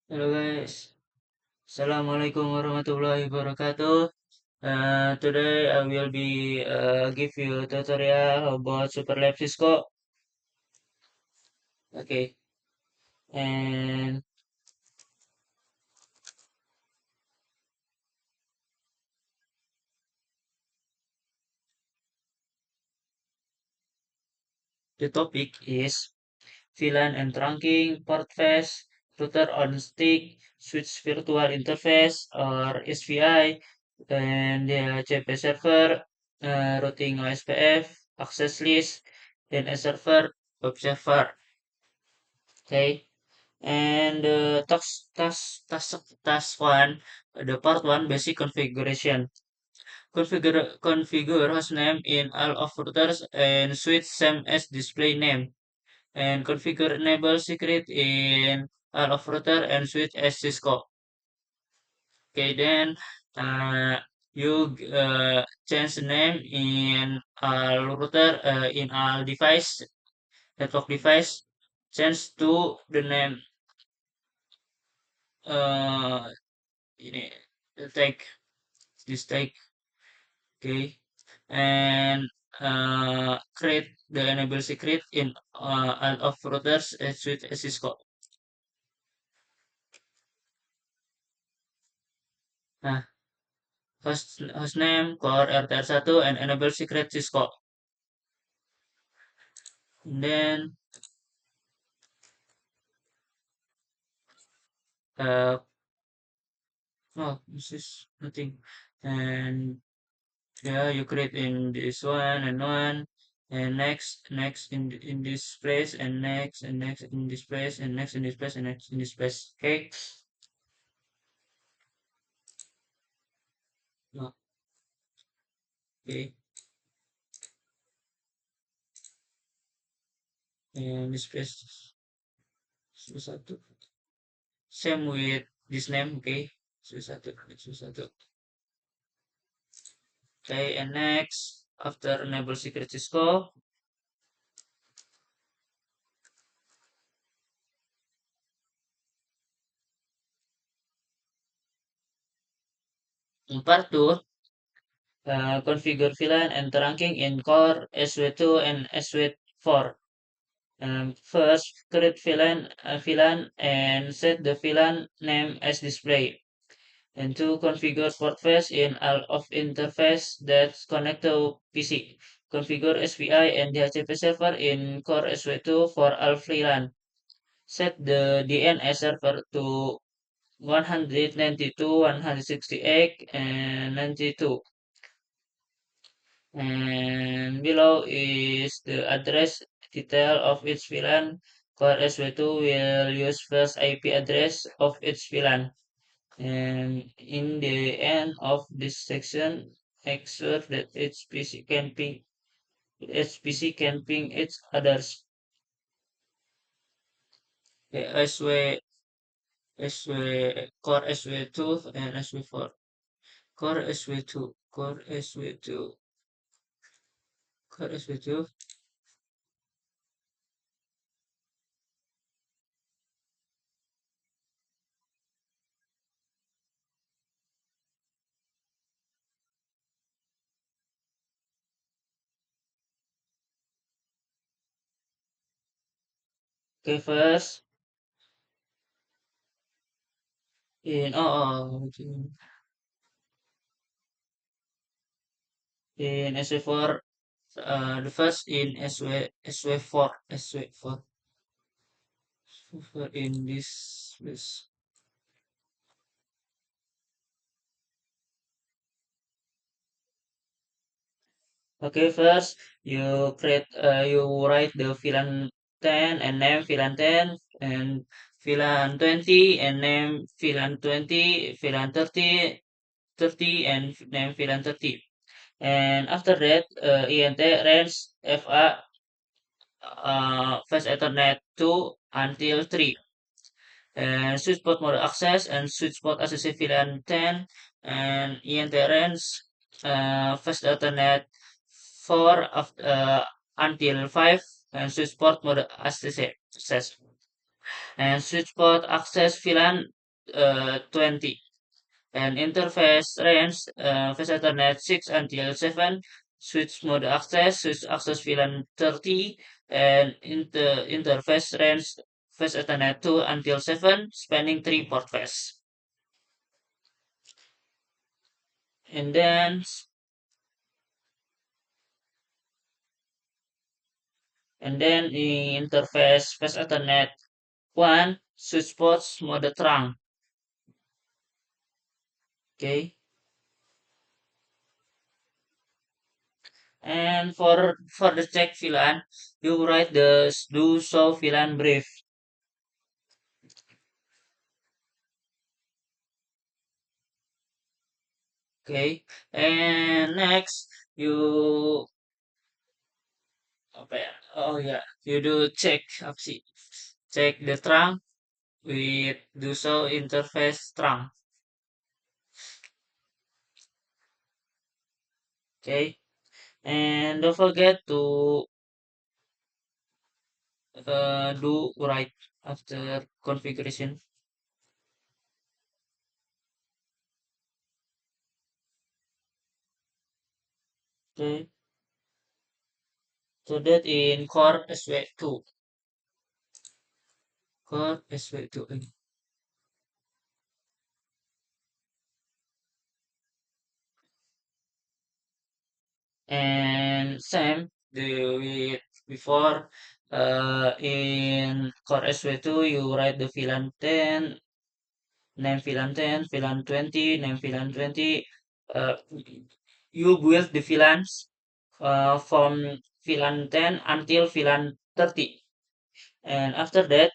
Hello guys, Assalamualaikum warahmatullahi wabarakatuh. Today I will be give you a tutorial about Superlab Cisco. Okay, and the topic is VLAN and trunking, port fetch, router on stick, switch virtual interface or SVI, and the CP server, routing OSPF, access list, DNS server, web server. Okay. And task one, the part one basic configuration. Configure hostname in all of routers and switch same as display name. And configure enable secret in all of router and switch as Cisco. Okay, then you change the name in all router in all device network device. Change to the name uh ini take this take. Okay, and create the enable secret in all of routers with Cisco. Nah, hostname core RTR1 and enable secret Cisco. And then uh oh, this is nothing. And yeah, you create in this one, and next in this place, and next in this place, and next in this place, and next in this place. Okay. No, okay. And this place satu. Same with this name, okay? Satu. Okay, and next, after enable secret Cisco, in part 2, configure VLAN and trunking in core SW2 and SW4. First, create VLAN and set the VLAN name as display. And two, configure port fetch in all of interface that connect to PC. Configure SPI and DHCP server in core SW2 for all VLAN. Set the DNS server to 192, 168, and 92. And below is the address detail of each VLAN. Core SW2 will use first IP address of each VLAN. And in the end of this section, make sure that each PC can ping each others. Okay, core SW2 and SW4. Core SW2, core SW2, core SW2. Okay, first in SW4, the first in SW4, SW4 in this. Okay, first you write the VLAN 10 and name VLAN 10 and VLAN 20 and name VLAN 20, VLAN 30 and name VLAN 30. And after that, int range FA fast Ethernet 2 until 3. And switch port mode access and switch port associated VLAN 10 and int range fast Ethernet 4 until 5 and switch port mode access. and switch port access VLAN 20, and interface range face Ethernet 6 until 7, switch access VLAN 30, and interface range face Ethernet 2 until 7, spanning 3 port face. And then the interface face Ethernet 1, switch ports mode trunk. Okay. And for the check VLAN, you write the do show VLAN brief. Okay. And next you apa ya? Oh ya, you do check apa sih? Check the trunk with do show interface trunk. Okay. And don't forget to do write after configuration. Okay. So that in core SW2. Core SW2. And same do it before in core SW2 you write the VLAN 10, name VLAN 10, VLAN 20, name VLAN 20. Uh, you build the VLANs from VLAN 10 until VLAN 30. And after that,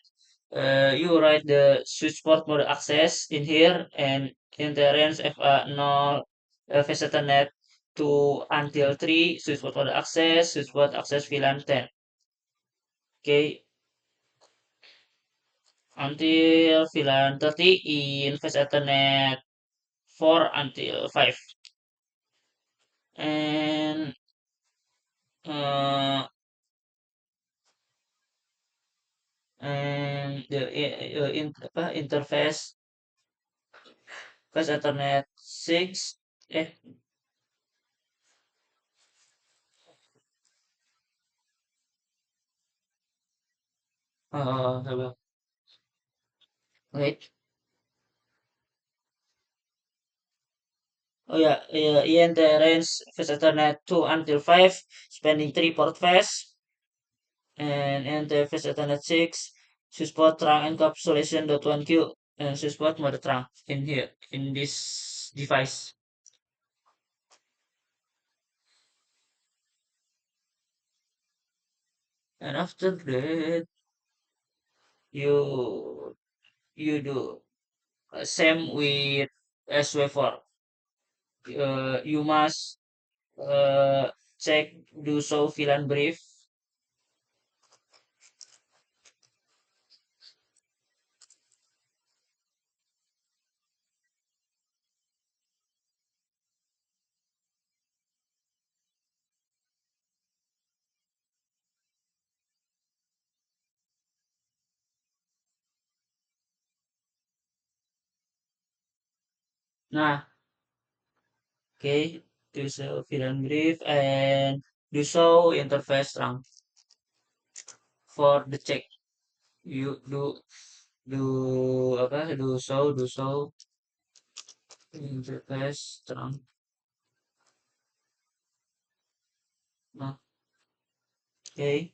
you write the switch port mode access in here and in the range FA0 face Ethernet 2 until 3 switch port mode access, switch port access VLAN 10. Okay, until VLAN 30 in face Ethernet 4 until 5. And uh, the interface face Ethernet 6, eh, hello. Wait. Oh yeah, in the range face Ethernet 2 until 5, spanning 3 port face, and in the face Ethernet 6, switchport trunk encapsulation .1Q, and switchport mode trunk in here, in this device. And after that, you do same with SW4. You must check do show VLAN brief. Nah, okay, do show VLAN brief and do show interface trunk for the check. You do apa? Do show interface trunk. Nah, okay.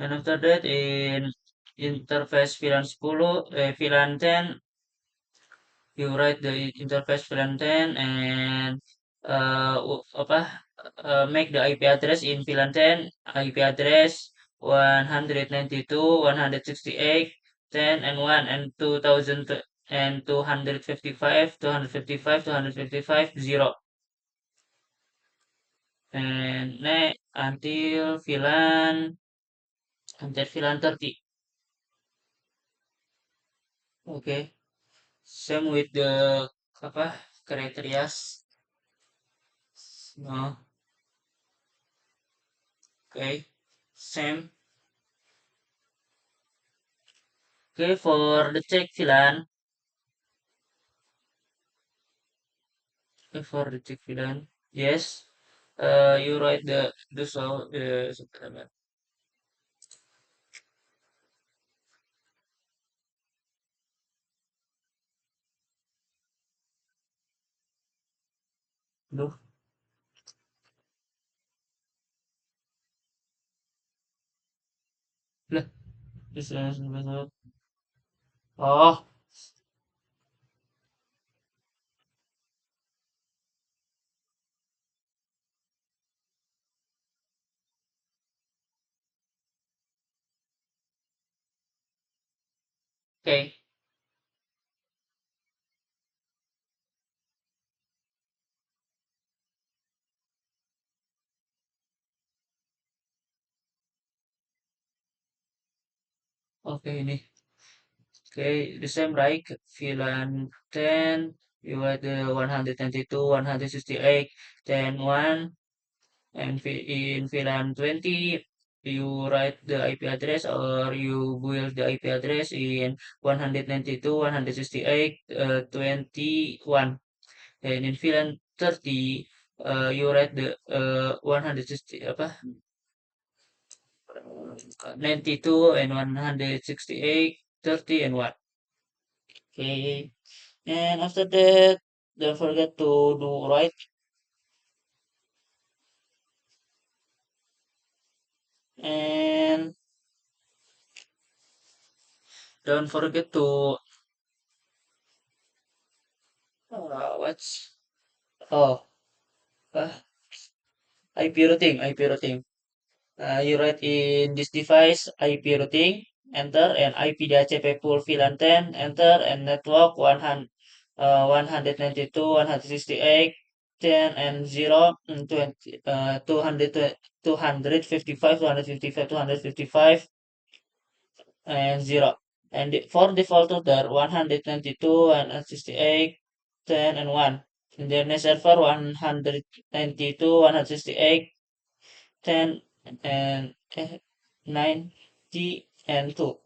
And after that in interface VLAN 10, VLAN 10, you write the interface VLAN 10 and apa? Make the IP address in VLAN 10, IP address 192, 168, 10 and 1 and 2000 and 255, 255, 255, 0. And next until VLAN enter VLAN 30. Okay, same with the apa criteria. No, okay, same. Okay, for the check VLAN, okay, for the check VLAN, yes, you write the so the look, lah, this is oh, okay, okay ini, okay, the same right, VLAN 10, you write the 192, 168, 10, 1, and in VLAN 20, you write the IP address or you build the IP address in 192, 168, 21. And in VLAN 30, you write the 160 apa 92 and 168, 30 and 1. Okay. And after that, don't forget to do right and don't forget to what's oh uh, IP routing. You write in this device IP routing, enter, and IP DHCP pool VLAN 10, enter, and network 192, 168, 10, and 0, 20, 200, 255, 255, 255, and 0. And for default router, 192, 168, 10, and 1. And then server 192, 168, 10, and 90 and 2.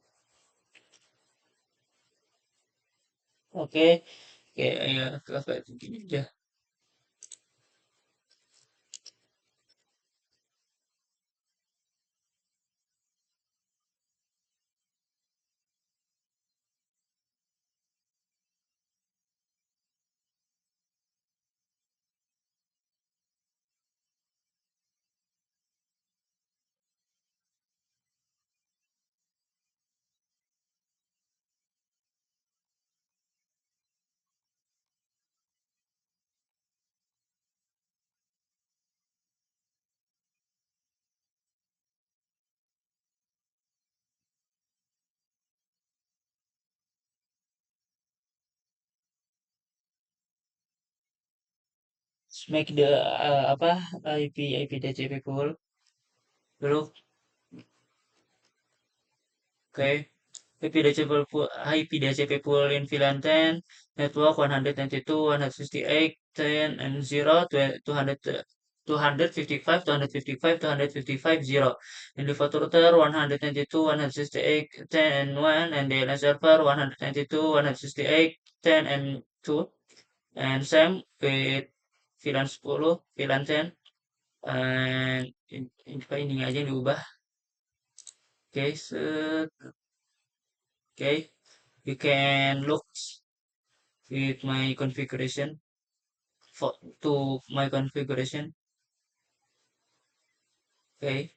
Oke, oke, ya, kayak gini aja. Make the apa IP DHCP pool dulu, oke. IP DHCP pool in VLAN 10, network 192, 168, 10, and 0, 200, 255, 255, 255, 0. In the photo router 192, 168, 10, and 1, and the DNS server 192, 168, 10, and 2. And same with VLAN 10, VLAN 10, and ini aja yang diubah. Okay, okay, you can look with my configuration for to my configuration. Okay,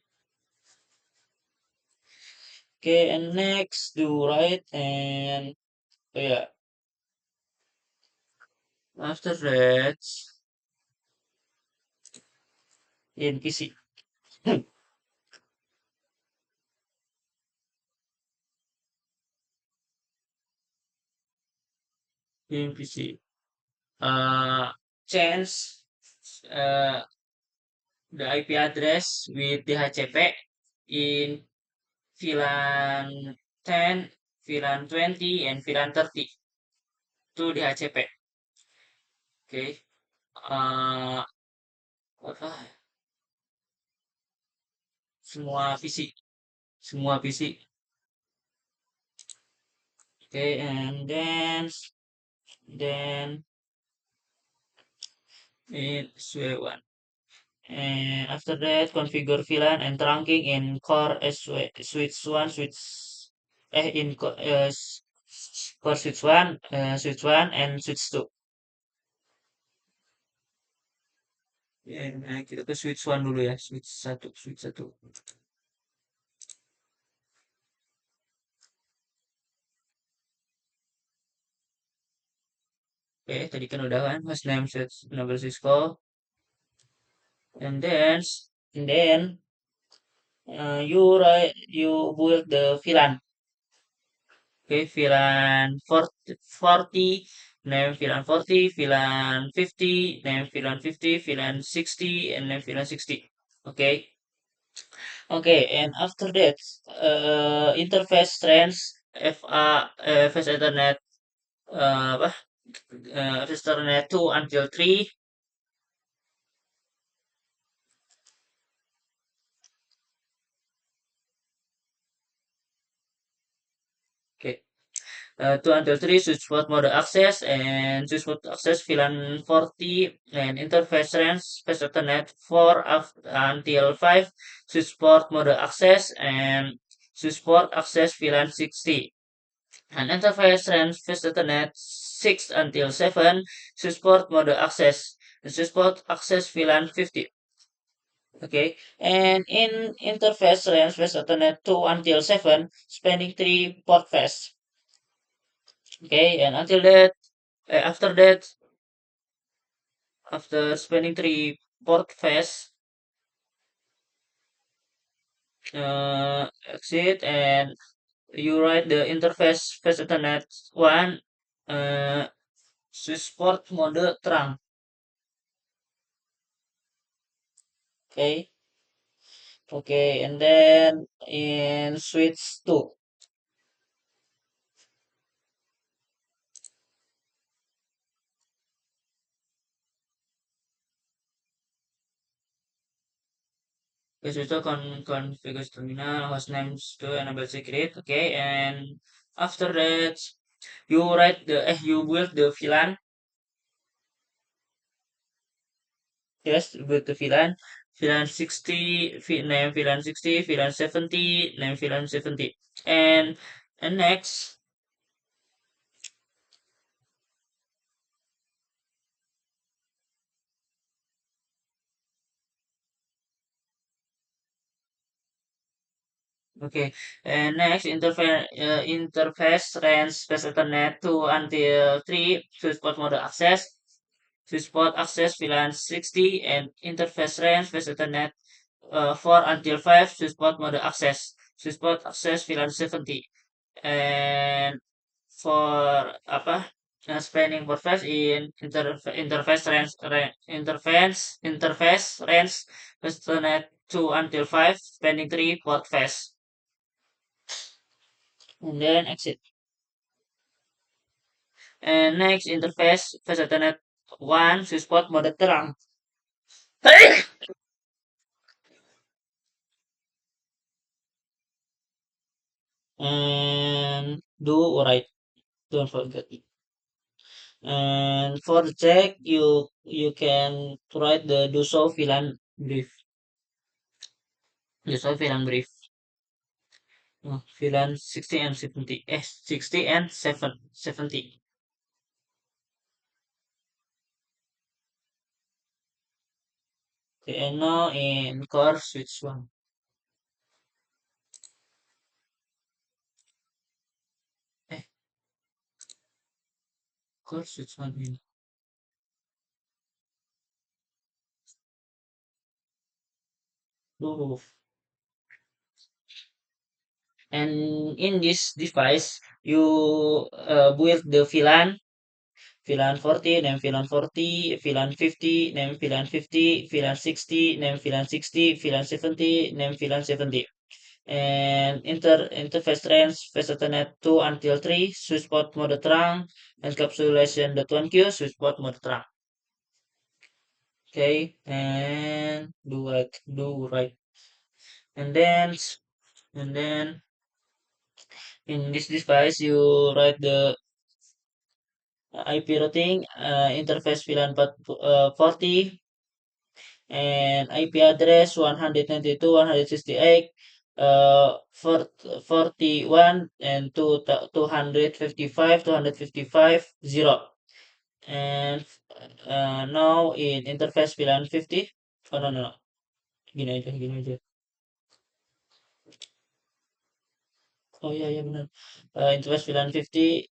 okay, and next do right and oh yeah, after that in PC, in PC, change uh the IP address with DHCP in VLAN 10, VLAN 20, and VLAN 30 to DHCP. Okay. Uh, apa? Semua PC, semua PC. Okay, and then it's one. And after that, configure VLAN and trunking in core switch one, core switch one, and switch two. Ya, nah, kita ke switch one dulu ya, switch satu. Oke, tadi kan udah kan, hostname switch enable Cisco, and then you build the VLAN. Okay, VLAN 40, name VLAN 40, VLAN 50, name VLAN 50, VLAN 60, and name VLAN 60. Okay, okay, and after that, interface strengths FA, Ethernet, apa? Ethernet 2 until 3. Okay. 2 until 3 switchboard mode access and switchboard access VLAN 40 and interface range space Ethernet 4 until 5 switchboard mode access and switchboard access VLAN 60 and interface range space Ethernet 6 until 7 switchboard mode access and switchboard access VLAN 50. Okay, and in interface range space Ethernet 2 until 7 spanning 3 port phase. Okay, and after that, after spending three port phase, exit and you write the interface phase Ethernet one, uh, switch port mode terang. Okay, okay, and then in switch two. Okay, switch two configure terminal hostnames to enable secret. Okay, and after that, you build the VLAN. Yes, with the VLAN 60, name VLAN 60, VLAN 70, name VLAN 70. And and next, okay, and next interface range space Ethernet 2 until 3 switchport mode access, switchport access VLAN 60, and interface range space Ethernet 4 until 5 switchport mode access, switchport access VLAN 70. And for apa spanning purpose in interface range Ethernet 2 until 5 spanning 3 port phase and then exit. And next interface phase Ethernet 1 switchport mode terang. And do right, don't forget it. And for the check, you can write the do so VLAN brief. Do so VLAN brief. VLAN 60 and 70. 60 and 70. Okay, and now in core switch one. Eh, core switch one in. Oh. And in this device, you build the VLAN 40, name VLAN 40, VLAN 50, name VLAN 50, VLAN 60, name VLAN 60, VLAN 70, name VLAN 70. and interface range VSetNet 2 until 3, switch port mode terang, encapsulation.1q, switch port mode terang. Okay, and do right, and then and then in this device you write the IP routing, interface VLAN 40, and IP address 192.168, 41 and 255, 0. And now in interface VLAN 50. Oh, no, no, no. Gini aja. Oh iya, iya benar. Interface VLAN 50,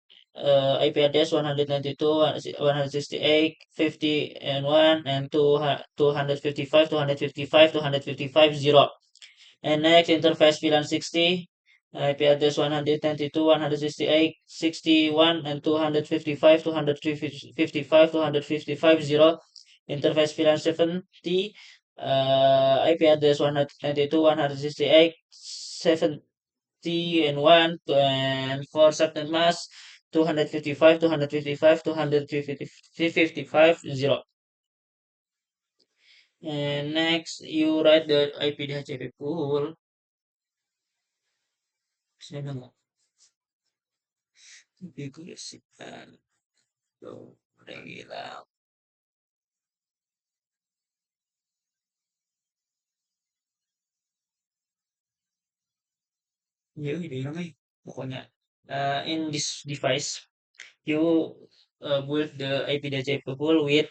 IP address 192, 168, 50 and 1, and 255, 255, 255, 0. And next, interface VLAN 60, IP address 192, 168, 61, and 255, 255, 255, 0. Interface VLAN 70, IP address 192, 168, 70 and 1, and for subnet mask 255, 255, 255, 0. And next, you write the IP DHCP pool. Saya nggak konfigurasikan tuh udah gila. Ya udah hilang aja pokoknya. In this device you build the IPDHCP pool with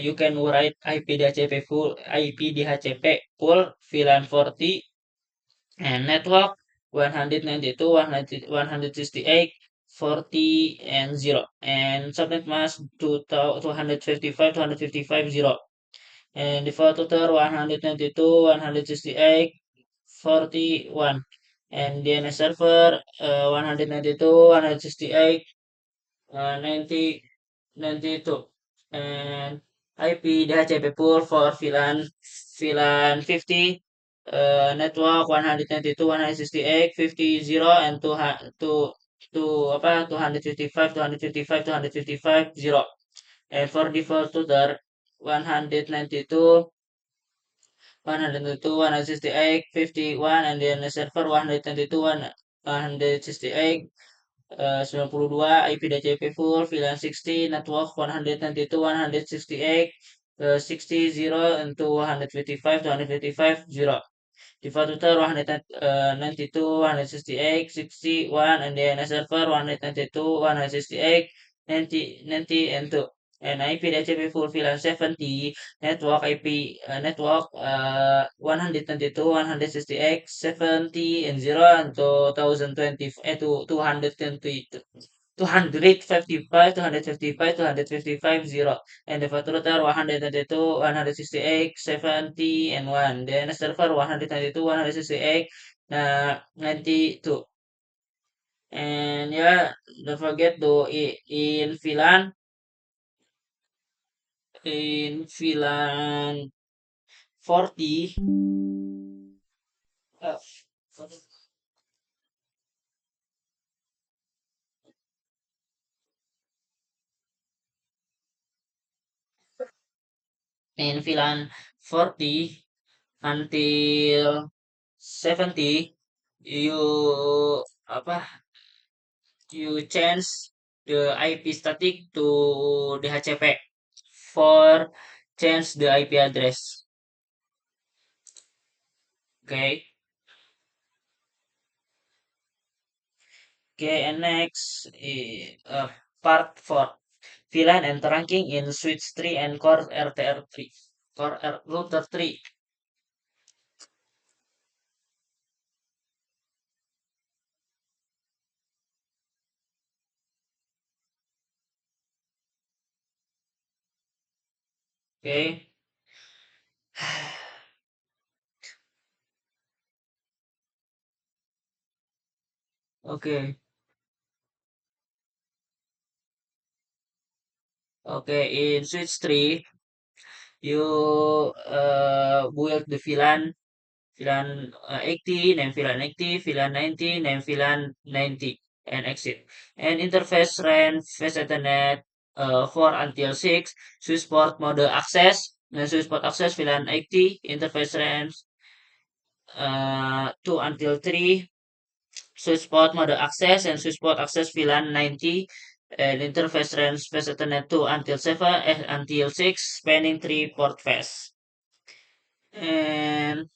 you can write IPDHCP pool IPDHCP pool VLAN 40 and network 192, 168, 40 and 0, and subnet mask 255, 255, 0. And default router 192, 168, 41. And DNS server 192, 168, 90, 92. And IP DHCP pool for VLAN 50, network 192, 168, 50, 0, and 255, 255, 255, 0. And for default router 192, 192, 168, 51, and then the server 192, 168, 92, IP DHCP full, VLAN 60, network 192, 168, 60, 0, and 255, 255, 0. Default router 192, 168, 61, and then a server 192, 168, 90, 90, and 2. And IP DHCP full VLAN 70, network IP network 192, 168, 70, and 0, and 2020, to 220, 255, 255, 255, 0. And the photo router 192, 168, 70, and 1. Then the server 192, 168, 92. And yeah, don't forget to in VLAN 40, uh, in VLAN 40 until 70, you apa you change the IP static to DHCP for change the IP address. Okay. Okay, and next part 4. VLAN and trunking in switch 3 and core RTR3. Router 3. Okay. Okay. Okay, in switch 3, you build the VLAN VLAN 80, name VLAN 80, VLAN 90, name VLAN 90, and exit. And interface ran Fast Ethernet 4 until 6, switchport mode access, switchport access VLAN 80, interface ran 2 until 3, switchport mode access and switchport access VLAN 90, and interface ran Fast Ethernet 2 until 7, until 6, spanning 3 port phase. And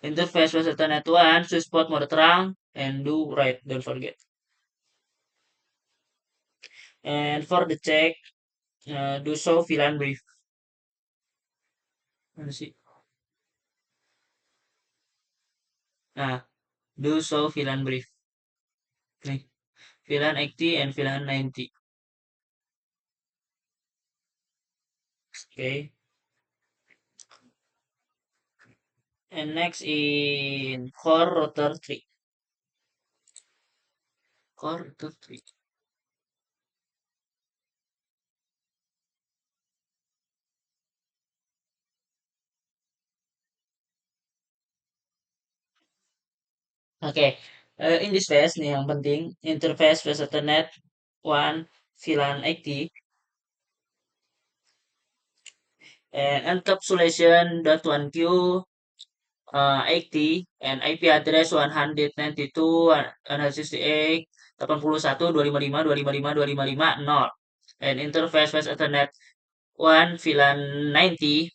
interface was Ethernet 1, switchport mode terang, and do write, don't forget. And for the check, do show VLAN brief. Mana sih? Nah, do show VLAN brief. Nih, VLAN 80 and VLAN 90. Okay. And next in core router 3. Core router 3. Okay. In this phase nih yang penting, interface phase Ethernet 1 VLAN 80 and encapsulation.1q 80 and IP address 192 168 81 255 255 255 0 and interface phase Ethernet 1 VLAN 90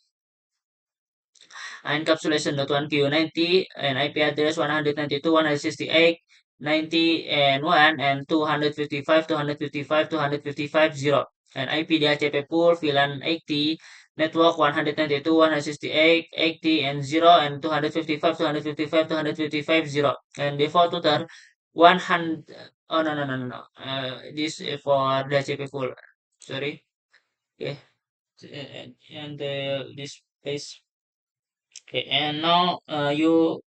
encapsulation.1q90 and IP address 192 168 90 and 1 and 255 255 255 0 and IP DHCP pool VLAN 80 network 192 168 80 and 0 and 255 255 255 0 and default router 100. Oh, no, this is for DHCP pool, sorry. Okay. And this space. Okay, and now you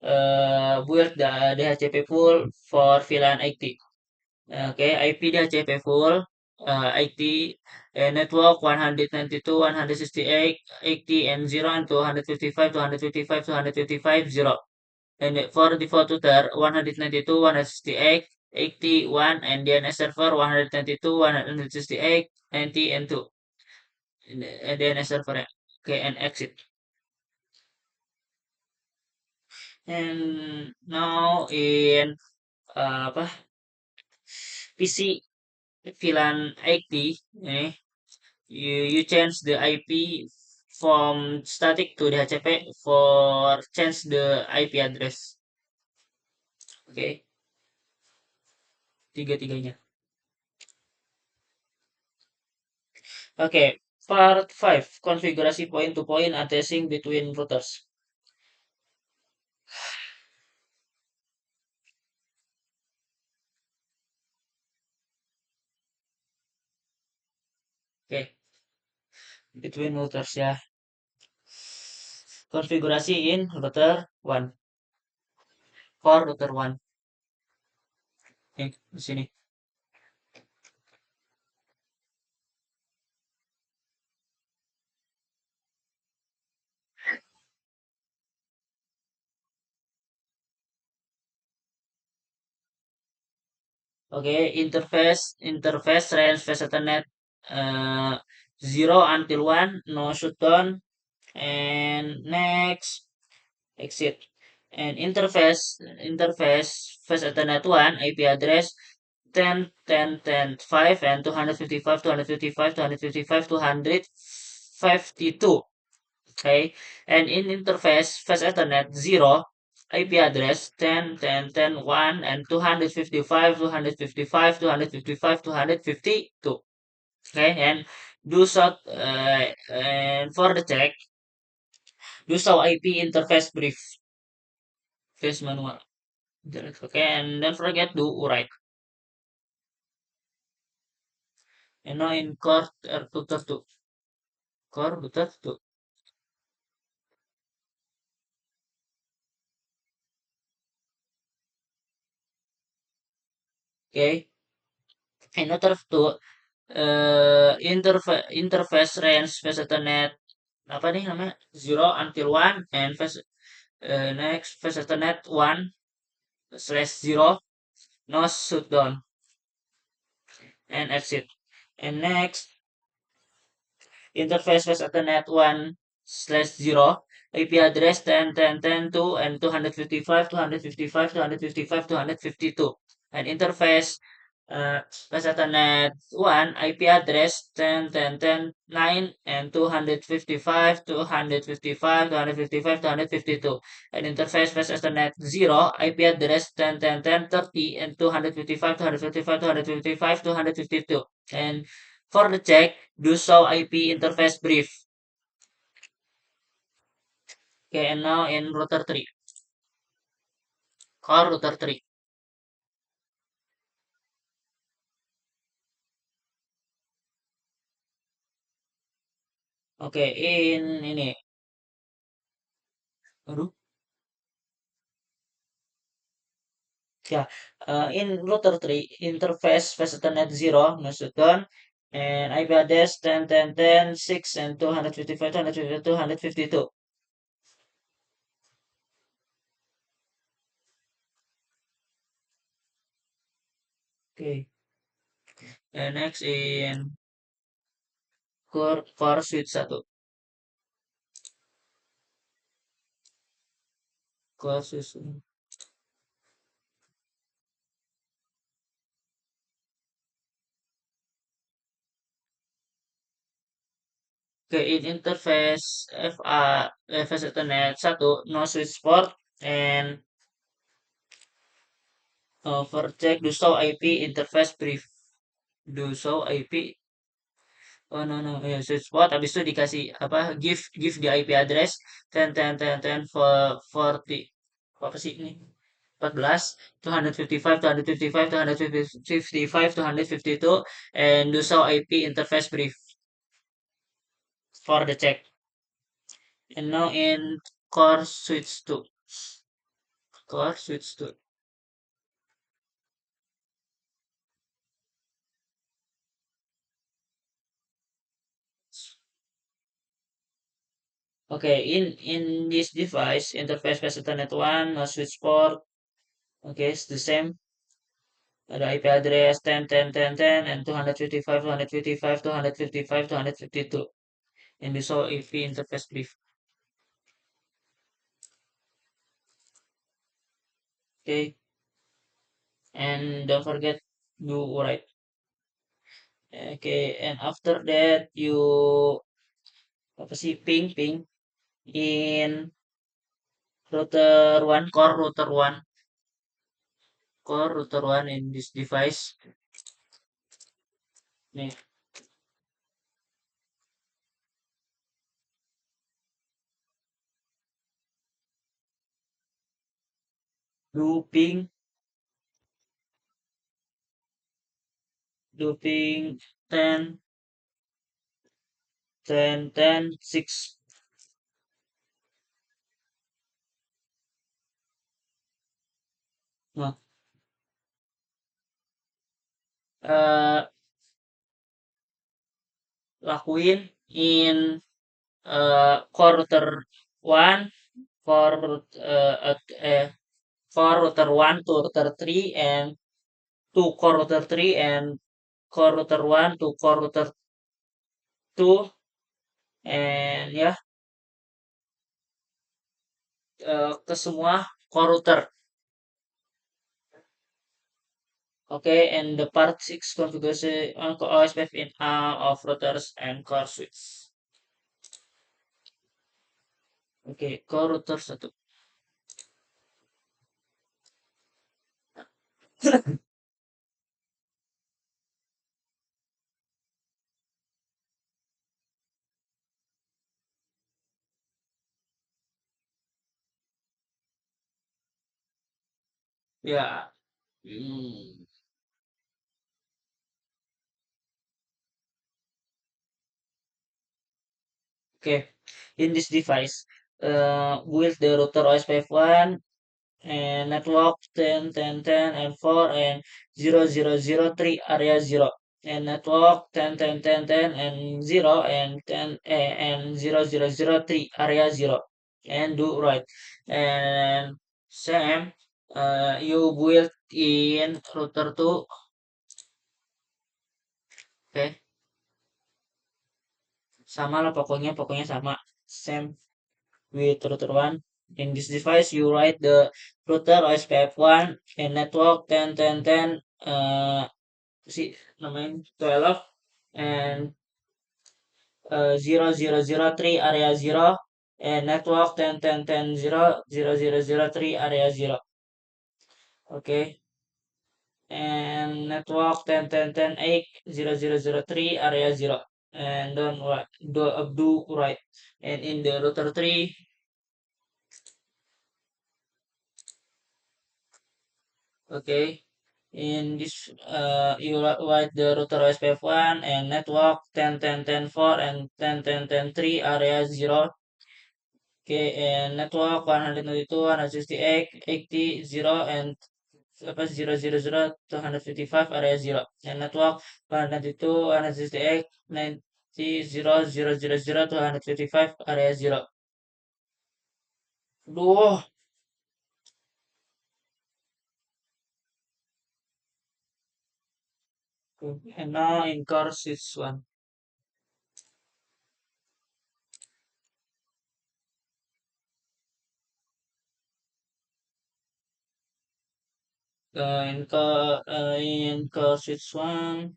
build the DHCP pool for VLAN 80. Okay, IP DHCP pool 80 network 192, 168, 80 and 0 and 255, 255, 255, 0. And for default router 192, 168, 81 and DNS server 192, 168, 90 and 2. And DNS server. Okay, and exit. And now in apa PC VLAN 80 ini you change the IP from static to DHCP for change the IP address. Oke, okay. Tiga-tiganya. Oke, okay. Part 5 konfigurasi point-to-point addressing between routers. Oke, okay. Between routers ya. Konfigurasi in router 1. For router 1. Nih, di sini. Oke, interface range face Ethernet 0 until 1, no shutdown, and next exit. And interface face Ethernet 1 IP address 10 10 10 5 and 255 255 255 252. Okay, and in interface face Ethernet 0 IP address 10 10 10 1 and 255 255 255 252. Okay, and do so and for the check, do so IP interface brief face manual. Okay, and don't forget do write. And now in core router 2. Core router 2. Okay, in router 2 interface range face Ethernet apa nih namanya, zero until one, and next fast ethernet one slash zero, no shutdown and exit. And next, interface was Ethernet 1 slash 0, IP address 10.10.10.2 and 255, 255, 255, 252. And interface was Ethernet 1, IP address 10.10.10.9 and 255, 255, 255, 252. And interface was Ethernet 0, IP address 10.10.10.30 and 255, 255, 255, 252. And for the check, do show IP interface brief. Okay, and now in router 3, core router 3. Oke, in ini, aduh, ya, in router 3, interface face ethernet 0, no shutdown, and IP address 10.10.10.6 and 255, 252, 252. Okay, and next in core switch 1, core switch. Oke, in interface face ethernet 1, no switch port, and for check do show IP interface brief. Do show IP. Oh no no ya switch spot habis itu dikasih apa give di IP address 10 for 40 apa sih ini 14 255 255 255 252 and do show IP interface brief for the check. And now in core switch 2, core switch 2. Okay, in this device interface has Ethernet 1, no switch port. Okay, it's the same. Ada IP address 10, 10, 10, 10, and 255, 255, 255, 252. And this all IP interface brief. Okay, and don't forget do write. Okay, and after that you apa sih ping in router one, core router one in this device. Nih, do ping 10, 10, 10, 6. Nah, eh lakuin in core router one, core core router one to router three, and to core router three, and core router one to core router two, and ya ke semua core router. Okay, and the part 6 configuration on OSPF in of routers and core switch. Oke, core router 1. Ya, hmm, okay. In this device, with the router OSPF1 and network 10, 10, 10, and 4, and 0, 0, 0, 3, area 0. and network 10 10 10 10 and 0 and 10 and 0 0 0 3 area 0 and do right. And same, you build in router 2. Okay, sama lah pokoknya sama, same with router 1. In this device you write the router OSPF1 and network 10 10 10 si namanya 12 and 0003 area 0 and network 10 10 10 0 0 0 0 3 area 0. Okay, and network 10 10 10 8 0 0 0 3 area 0 and don't right do right. And in the router 3, okay, in this you write the router OSPF1 and network 10 10 10 4 and 10 10 10 3 area 0. Okay, and network 192, 168, 80, 0, and apa 000 255 area 0. And network 192, 168, 90, 0, 000 255 area 0. Duh, and now in course this one. In course this one.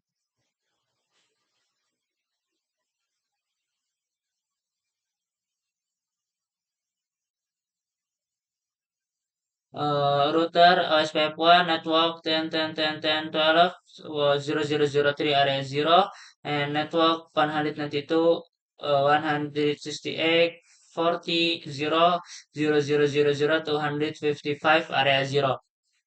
Router OSPF1 network 10 10 10 10 12 was 0003 area 0 and network 192 168 40 0 0 0 0 0 255 area 0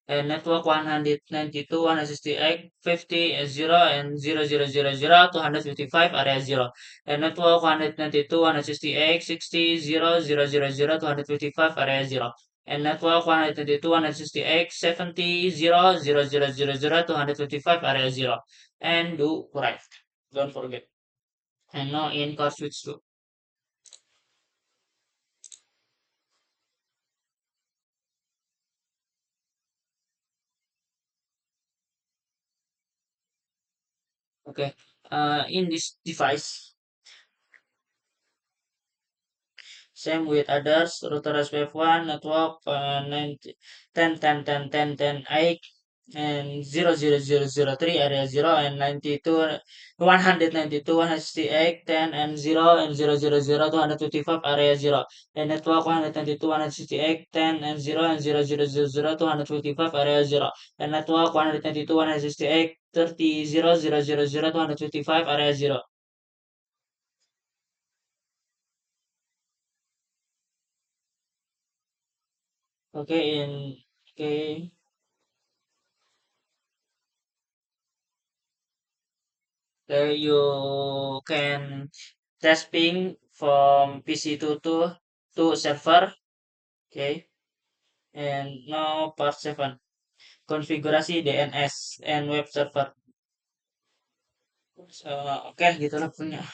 and network 192 168 50 0 and 0 0 0 0 255 area 0 and network 192 168 60 0 0 0 0 255 area 0 and network 192 168 70 0 0 0 0 0 255 area 0 and do right, don't forget. And now in core switch 2. Okay, in this device, same with others, router SPF1, network 90, 10, 10, 10, 10, 10, 8, and 0, 0, 0, 0, 3, area 0, and 92, 192, 168, 10, and 0, and 0, 0, 0, 255, area 0, and network 192, 168, 10, and 0, and 0, 0, 0, 0, 255, area 0, and network 192, 168, 30, 0, 0, 0, 0, 255, area 0. Okay, okay. Okay, you can test ping from PC2 to server. Okay, and now part 7. Konfigurasi DNS and web server. So, oke, gitulah punya.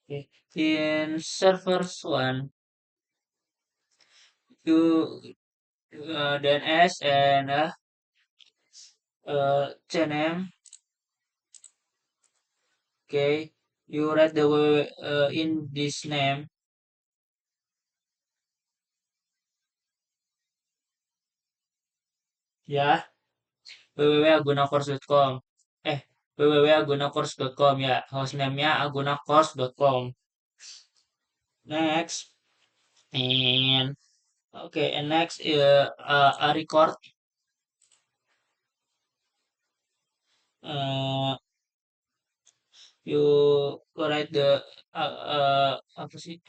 Okay. In servers 1, you DNS and CNAME. Okay, you write the in this name. Ya, www.agunacourse.com. Www.agunacourse.com ya. Hostname-nya agunacourse.com. Next, and okay, and next a record. You write the apa sih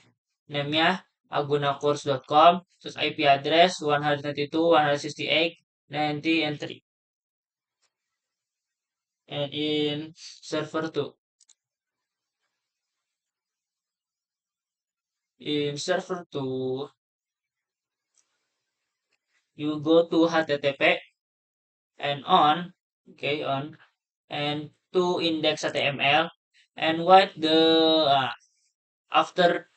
name-nya agunacourse.com, terus IP address 192 168 90 and 3, and in server 2, in server 2 you go to http and on, okay, on, and to index HTML, and white the after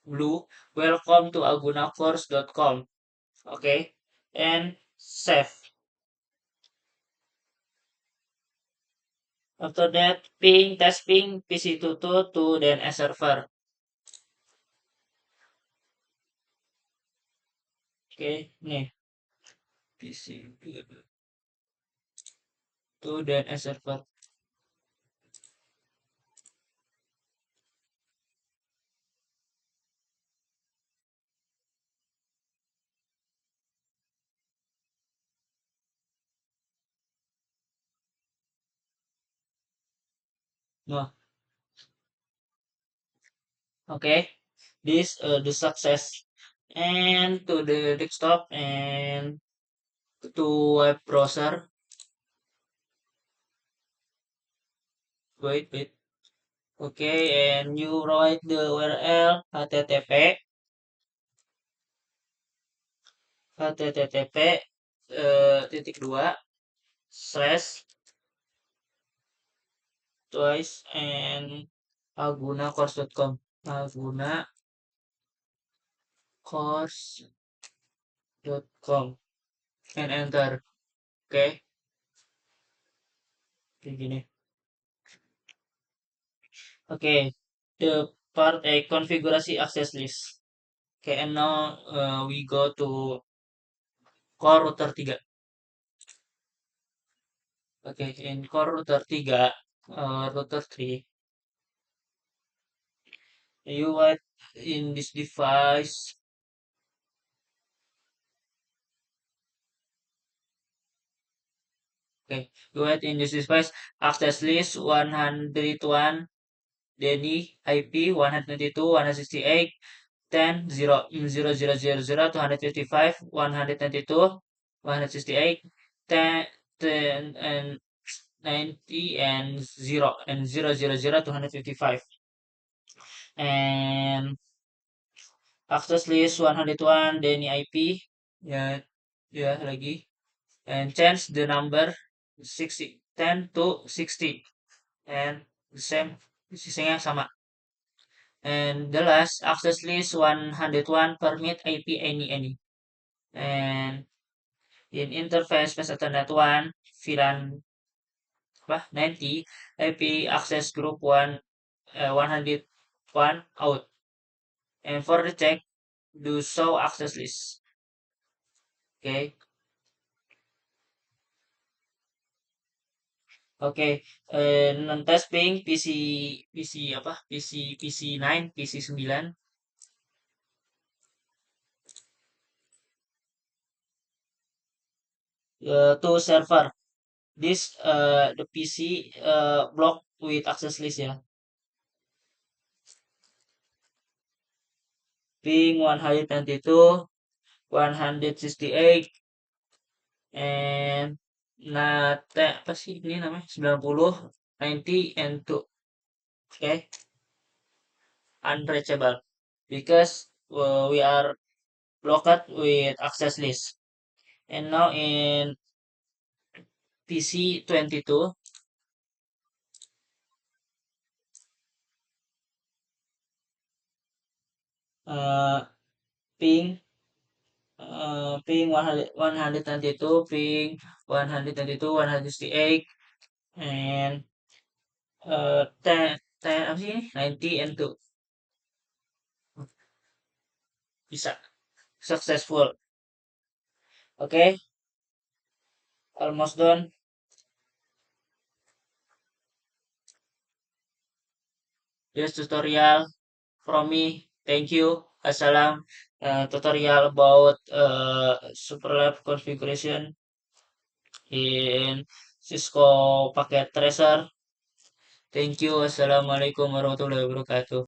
blue, welcome to agunacourse.com, okay, and save. After that, ping, test ping, PC22 to DNS server. Oke, nih, PC to DNS server. Nah, okay, this the success. And to the desktop and to web browser. Wait. Okay, and you write the URL http titik dua slash twice and agunacourse.com, agunacourse.com, and enter. Okay, kayak gini. Okay, the part A, konfigurasi access list. Okay, and now we go to core router 3. Okay, in core router 3, router 3, you write in this device. Okay, you write in this device access list 101, Denny IP 192, 168, 10, 0, 0, 0, 0, 0, 255, 192, 168, 10, 10, and 90, and 0, and 0, 0, 0, 255. And access list 101, Denny IP, ya, ya lagi. And change the number 60, 10 to 60. And the same, sisinya sama. And the last, access list 101, permit IP any. And in interface pass alternate 1, VLAN 90, IP access group 101 out. And for the check, do show access list. Okay. Oke, non-testing PC apa? PC9, PC9, to server. This the PC block with access list ya. Ping 192, 168, and apa sih ini namanya? 90, 90, and 2. Okay, unreachable because we are blocked with access list. And now in PC22, uh, ping ping 100, 192, ping 192, 168, and 10, 10 apa sih ini? 90 and 2. Bisa successful. Okay, almost done. This tutorial from me. Thank you. Assalam. Tutorial about Superlab configuration in Cisco Packet Tracer. Thank you. Assalamualaikum warahmatullahi wabarakatuh.